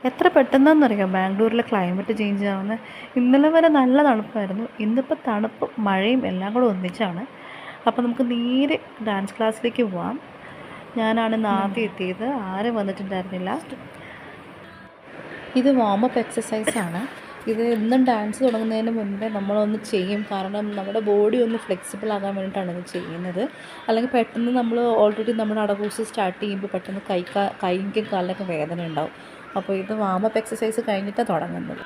എത്ര പെട്ടെന്നാണെന്നറിയാം ബാംഗ്ലൂരിലെ climate change ആവുന്നത്. ഇന്നലെ വരെ നല്ല തണുപ്പായിരുന്നു, ഇന്നിപ്പോൾ തണുപ്പും മഴയും എല്ലാം കൂടെ ഒന്നിച്ചാണ്. അപ്പോൾ നമുക്ക് നേരെ ഡാൻസ് ക്ലാസ്സിലേക്ക് പോവാം. ഞാനാണ് ഇന്ന് ആദ്യം എത്തിയത്, ആരും വന്നിട്ടുണ്ടായിരുന്നില്ല. ഇത് വാമപ്പ് എക്സസൈസാണ്. ഇത് എന്നും ഡാൻസ് തുടങ്ങുന്നതിന് മുൻപേ നമ്മളൊന്ന് ചെയ്യും, കാരണം നമ്മുടെ ബോഡി ഒന്ന് ഫ്ലെക്സിബിൾ ആകാൻ വേണ്ടിയിട്ടാണ് ഇത് ചെയ്യുന്നത്. അല്ലെങ്കിൽ പെട്ടെന്ന് നമ്മൾ ഓൾറെഡി നമ്മുടെ അടകൂസ് സ്റ്റാർട്ട് ചെയ്യുമ്പോൾ പെട്ടെന്ന് കൈക്കും കാലിനൊക്കെ വേദന ഉണ്ടാവും. അപ്പോൾ ഇത് വാമപ്പ് എക്സസൈസ് കഴിഞ്ഞിട്ടാണ് തുടങ്ങുന്നത്.